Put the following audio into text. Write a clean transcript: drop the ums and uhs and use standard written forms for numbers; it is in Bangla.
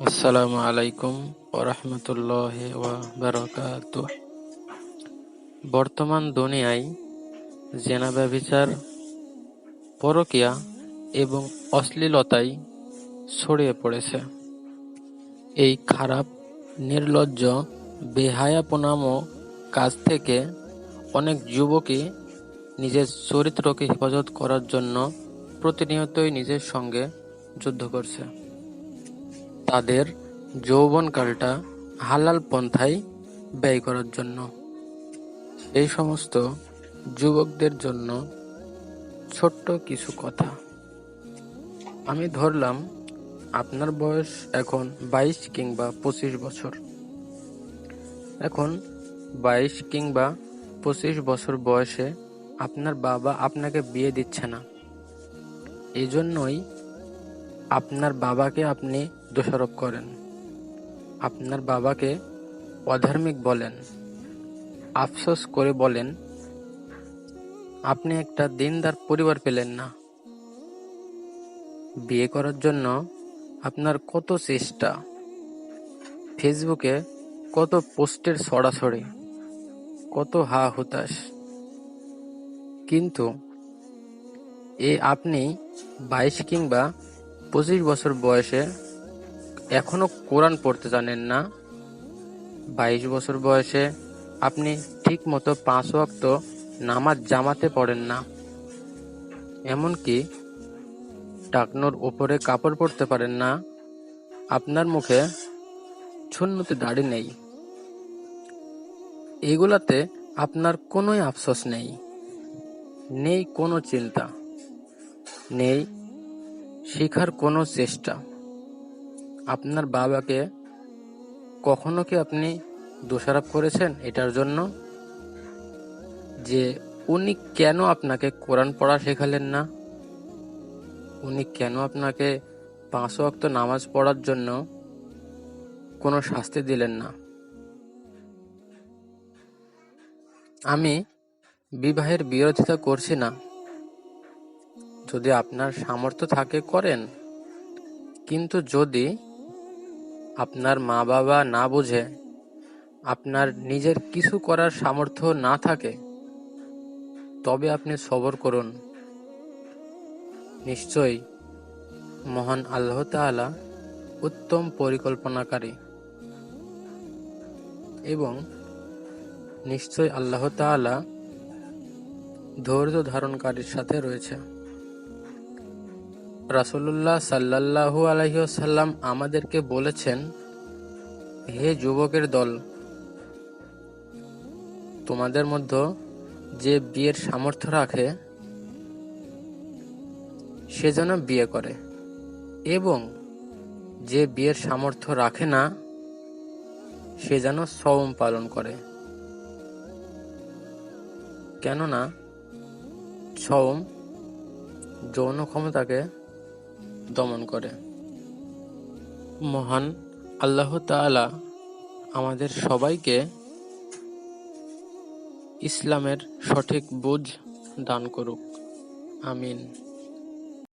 আসসালামু আলাইকুম ওরহমতুল্লাহি ওয়া বারাকাতুহ। বর্তমান দুনিয়ায় জেনা, ব্যভিচার, পরকীয়া এবং অশ্লীলতায় ছড়িয়ে পড়েছে। এই খারাপ, নির্লজ্জ, বেহায়াপনামো কাজ থেকে অনেক যুবকই নিজের চরিত্রকে হেফাজত করার জন্য প্রতিনিয়তই নিজের সঙ্গে যুদ্ধ করছে। তাদের যৌবনকালটা হালাল পন্থায় ব্যয় করার জন্য। এই সমস্ত যুবকদের জন্য ছোট্ট কিছু কথা। আমি ধরলাম আপনার বয়স এখন 22 কিংবা 25 বছর। এখন 22 কিংবা 25 বছর বয়সে আপনার বাবা আপনাকে বিয়ে দিচ্ছে না। এই জন্যই আপনার বাবাকে আপনি দোষারোপ করেন, আপনার বাবাকে অধার্মিক বলেন, আফসোস করে বলেন আপনি একটা দিনদার পরিবার পেলেন না। বিয়ে করার জন্য আপনার কত চেষ্টা, ফেসবুকে কত পোস্টের ছড়াছড়ি, কত হা হুতাশ, কিন্তু আপনি 22 কিংবা 25 বছর বয়সে এখনো কোরআন পড়তে জানেন না। 22 বছর বয়সে আপনি ঠিক মতো 5 ওয়াক্ত নামাজ জামাতে পড়েন না, এমনকি টাকনোর উপরে কাপড় পরতে পারেন না। আপনার মুখে সুন্নতি দাড়ি নেই। এগুলাতে আপনার কোনোই আফসোস নেই, নেই কোনো চিন্তা, নেই শেখার কোনো চেষ্টা। আপনার বাবাকে কখনো কি আপনি দোষারোপ করেছেন এটার জন্য যে উনি কেন আপনাকে কোরআন পড়া শেখালেন না? উনি কেন আপনাকে 5 ওয়াক্ত নামাজ পড়ার জন্য কোনো শাস্তি দিলেন না? আমি বিবাহের বিরোধিতা করছি না। যদি আপনার সামর্থ্য থাকে করেন, কিন্তু যদি আপনার মা বাবা না বুঝে, আপনার নিজের কিছু করার সামর্থ্য না থাকে, তবে আপনি সবর করুন। নিশ্চয়ই মহান আল্লাহ তাআলা উত্তম পরিকল্পনাকারী, এবং নিশ্চয় আল্লাহ তাআলা ধৈর্য ধারণকারীর সাথে রয়েছে। রাসূলুল্লাহ সাল্লাল্লাহু আলাইহি ওয়াসাল্লাম আমাদেরকে বলেছেন, হে যুবকের দল, তোমাদের মধ্যে যে বিয়ের সামর্থ্য রাখে সে যেন বিয়ে করে, এবং যে বিয়ের সামর্থ্য রাখে না সে যেন সওম পালন করে। কেননা সওম যৌন ক্ষমতাকে দমন করে। মহান আল্লাহ তাআলা আমাদের সবাইকে ইসলামের সঠিক বুঝ দান করুক। আমিন।